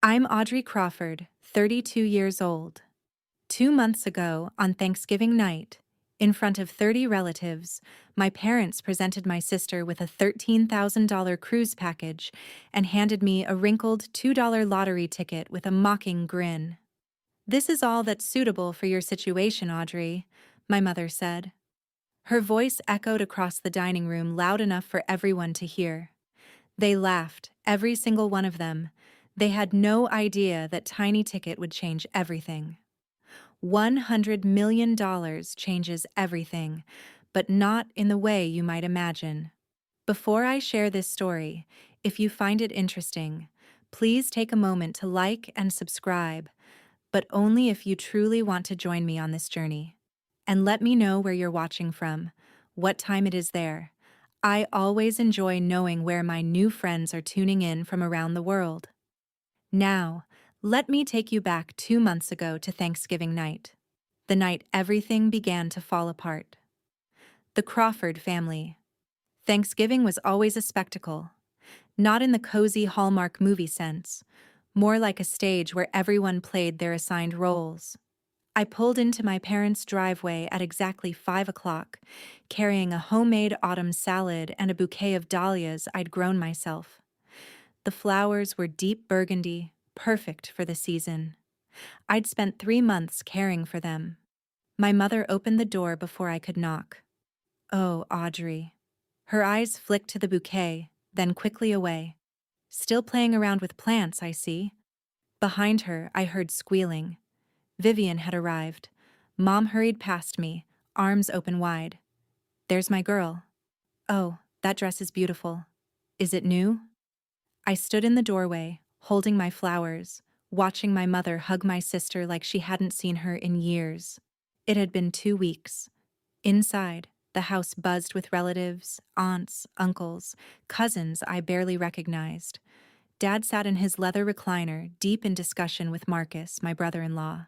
I'm Audrey Crawford, 32 years old. 2 months ago, on Thanksgiving night, in front of 30 relatives, my parents presented my sister with a $13,000 cruise package and handed me a wrinkled $2 lottery ticket with a mocking grin. "This is all that's suitable for your situation, Audrey," my mother said. Her voice echoed across the dining room loud enough for everyone to hear. They laughed, every single one of them. They had no idea that tiny ticket would change everything. $100 million changes everything, but not in the way you might imagine. Before I share this story, if you find it interesting, please take a moment to like and subscribe, but only if you truly want to join me on this journey. And let me know where you're watching from, what time it is there. I always enjoy knowing where my new friends are tuning in from around the world. Now, let me take you back 2 months ago to Thanksgiving night, the night everything began to fall apart. The Crawford family. Thanksgiving was always a spectacle, not in the cozy Hallmark movie sense, more like a stage where everyone played their assigned roles. I pulled into my parents' driveway at exactly 5 o'clock, carrying a homemade autumn salad and a bouquet of dahlias I'd grown myself. The flowers were deep burgundy, perfect for the season. I'd spent 3 months caring for them. My mother opened the door before I could knock. "Oh, Audrey." Her eyes flicked to the bouquet, then quickly away. "Still playing around with plants, I see." Behind her, I heard squealing. Vivian had arrived. Mom hurried past me, arms open wide. "There's my girl." "Oh, that dress is beautiful. Is it new?" I stood in the doorway, holding my flowers, watching my mother hug my sister like she hadn't seen her in years. It had been 2 weeks. Inside, the house buzzed with relatives, aunts, uncles, cousins I barely recognized. Dad sat in his leather recliner, deep in discussion with Marcus, my brother-in-law.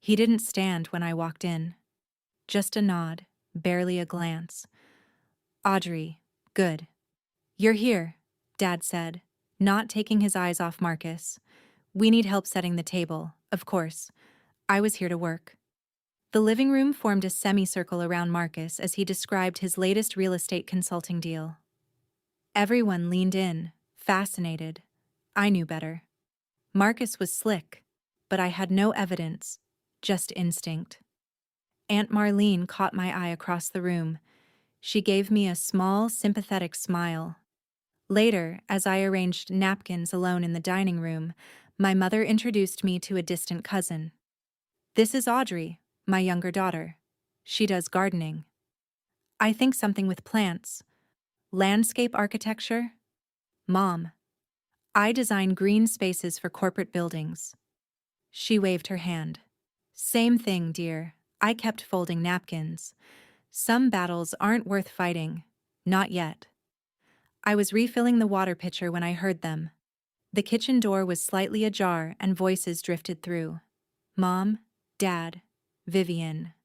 He didn't stand when I walked in. Just a nod, barely a glance. "Audrey, good. You're here," Dad said, not taking his eyes off Marcus. "We need help setting the table, of course. I was here to work." The living room formed a semicircle around Marcus as he described his latest real estate consulting deal. Everyone leaned in, fascinated. I knew better. Marcus was slick, but I had no evidence, just instinct. Aunt Marlene caught my eye across the room. She gave me a small, sympathetic smile. Later, as I arranged napkins alone in the dining room, my mother introduced me to a distant cousin. "This is Audrey, my younger daughter. She does gardening." "I think something with plants. Landscape architecture?" "Mom, I design green spaces for corporate buildings." She waved her hand. "Same thing, dear." I kept folding napkins. Some battles aren't worth fighting. Not yet. I was refilling the water pitcher when I heard them. The kitchen door was slightly ajar and voices drifted through. Mom, Dad, Vivian.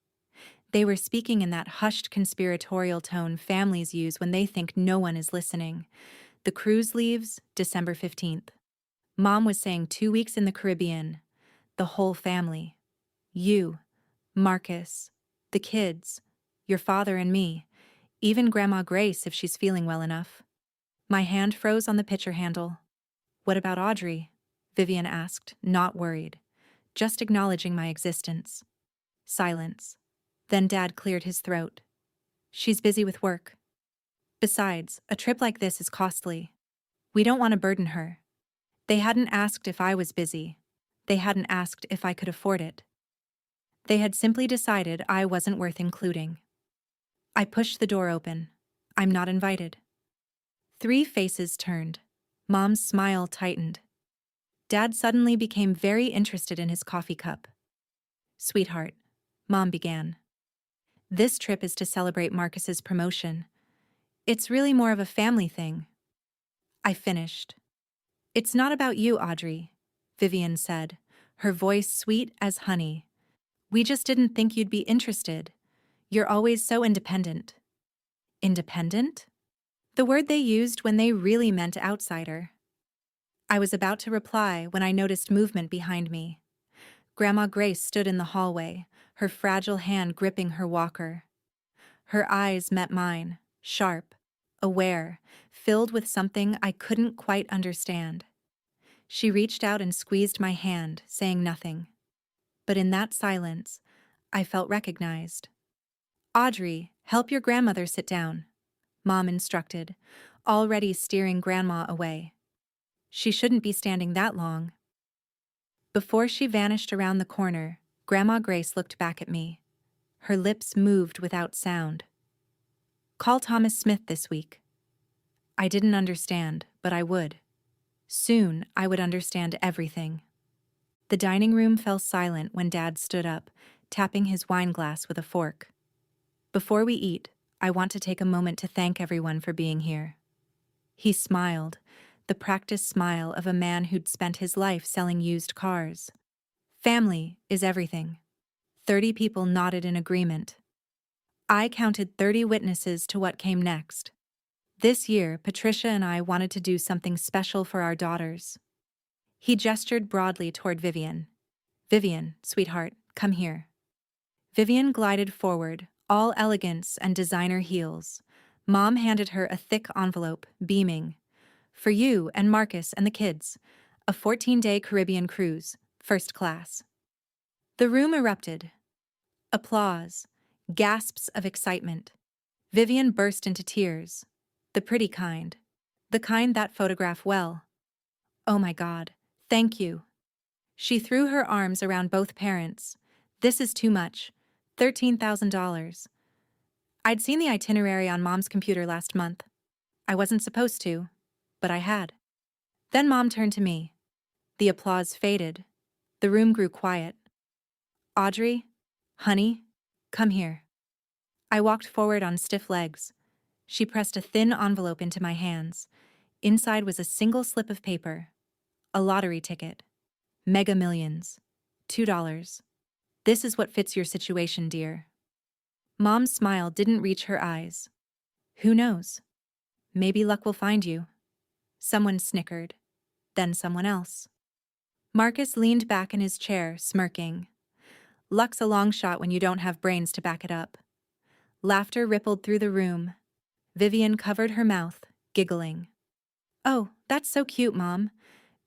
They were speaking in that hushed conspiratorial tone families use when they think no one is listening. "The cruise leaves December 15th. Mom was saying 2 weeks in the Caribbean. The whole family. You, Marcus, the kids, your father and me, even Grandma Grace if she's feeling well enough." My hand froze on the pitcher handle. "What about Audrey?" Vivian asked, not worried, just acknowledging my existence. Silence. Then Dad cleared his throat. "She's busy with work. Besides, a trip like this is costly. We don't want to burden her." They hadn't asked if I was busy. They hadn't asked if I could afford it. They had simply decided I wasn't worth including. I pushed the door open. "I'm not invited." 3 faces turned. Mom's smile tightened. Dad suddenly became very interested in his coffee cup. "Sweetheart," Mom began. "This trip is to celebrate Marcus's promotion. It's really more of a family thing." I finished. "It's not about you, Audrey," Vivian said, her voice sweet as honey. "We just didn't think you'd be interested. You're always so independent." Independent? The word they used when they really meant outsider. I was about to reply when I noticed movement behind me. Grandma Grace stood in the hallway, her fragile hand gripping her walker. Her eyes met mine, sharp, aware, filled with something I couldn't quite understand. She reached out and squeezed my hand, saying nothing. But in that silence, I felt recognized. "Audrey, help your grandmother sit down," Mom instructed, already steering Grandma away. "She shouldn't be standing that long." Before she vanished around the corner, Grandma Grace looked back at me. Her lips moved without sound. "Call Thomas Smith this week." I didn't understand, but I would. Soon, I would understand everything. The dining room fell silent when Dad stood up, tapping his wine glass with a fork. "Before we eat, I want to take a moment to thank everyone for being here." He smiled, the practiced smile of a man who'd spent his life selling used cars. "Family is everything." 30 people nodded in agreement. I counted 30 witnesses to what came next. This year, Patricia and I wanted to do something special for our daughters. He gestured broadly toward Vivian. "Vivian, sweetheart, come here." Vivian glided forward, all elegance and designer heels. Mom handed her a thick envelope, beaming. "For you and Marcus and the kids. A 14-day Caribbean cruise, first class." The room erupted. Applause. Gasps of excitement. Vivian burst into tears. The pretty kind. The kind that photograph well. "Oh my God, thank you." She threw her arms around both parents. "This is too much. $13,000. I'd seen the itinerary on Mom's computer last month. I wasn't supposed to, but I had." Then Mom turned to me. The applause faded. The room grew quiet. "Audrey, honey, come here." I walked forward on stiff legs. She pressed a thin envelope into my hands. Inside was a single slip of paper. A lottery ticket. Mega Millions. $2. "This is what fits your situation, dear." Mom's smile didn't reach her eyes. "Who knows? Maybe luck will find you." Someone snickered. Then someone else. Marcus leaned back in his chair, smirking. "Luck's a long shot when you don't have brains to back it up." Laughter rippled through the room. Vivian covered her mouth, giggling. "Oh, that's so cute, Mom.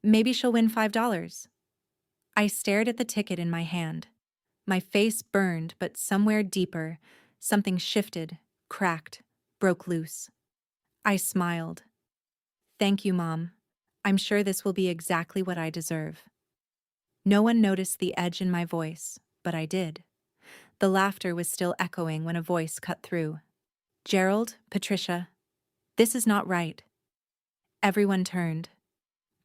Maybe she'll win $5. I stared at the ticket in my hand. My face burned, but somewhere deeper, something shifted, cracked, broke loose. I smiled. "Thank you, Mom. I'm sure this will be exactly what I deserve." No one noticed the edge in my voice, but I did. The laughter was still echoing when a voice cut through. "Gerald, Patricia, this is not right." Everyone turned.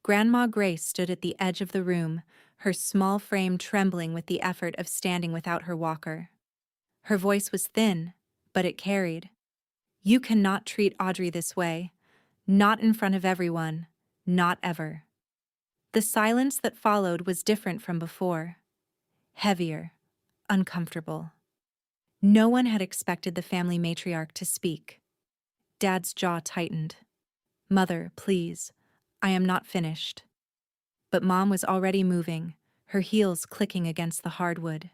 Grandma Grace stood at the edge of the room, her small frame trembling with the effort of standing without her walker. Her voice was thin, but it carried. "You cannot treat Audrey this way. Not in front of everyone. Not ever." The silence that followed was different from before. Heavier, uncomfortable. No one had expected the family matriarch to speak. Dad's jaw tightened. "Mother, please. I am not finished." But Mom was already moving, her heels clicking against the hardwood.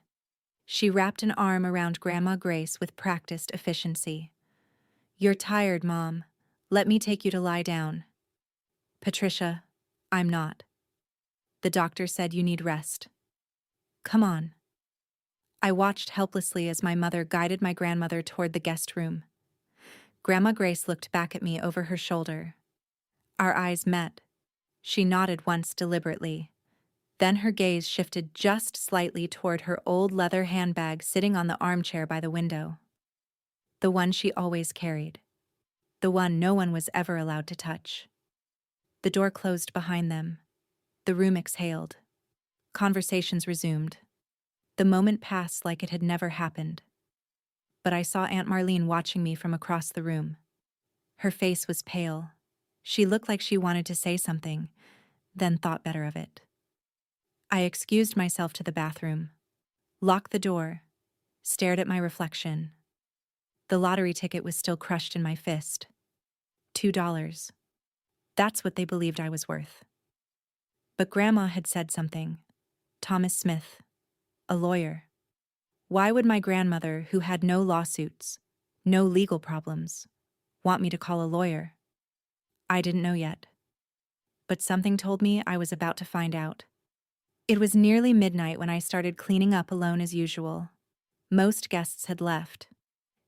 She wrapped an arm around Grandma Grace with practiced efficiency. "You're tired, Mom. Let me take you to lie down." "Patricia, I'm not. The doctor said you need rest. Come on." I watched helplessly as my mother guided my grandmother toward the guest room. Grandma Grace looked back at me over her shoulder. Our eyes met. She nodded once deliberately. Then her gaze shifted just slightly toward her old leather handbag sitting on the armchair by the window. The one she always carried. The one no one was ever allowed to touch. The door closed behind them. The room exhaled. Conversations resumed. The moment passed like it had never happened. But I saw Aunt Marlene watching me from across the room. Her face was pale. She looked like she wanted to say something, then thought better of it. I excused myself to the bathroom, locked the door, stared at my reflection. The lottery ticket was still crushed in my fist. $2. That's what they believed I was worth. But Grandma had said something. Thomas Smith, a lawyer. Why would my grandmother, who had no lawsuits, no legal problems, want me to call a lawyer? I didn't know yet. But something told me I was about to find out. It was nearly midnight when I started cleaning up alone as usual. Most guests had left.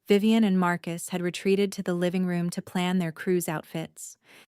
Vivian and Marcus had retreated to the living room to plan their cruise outfits.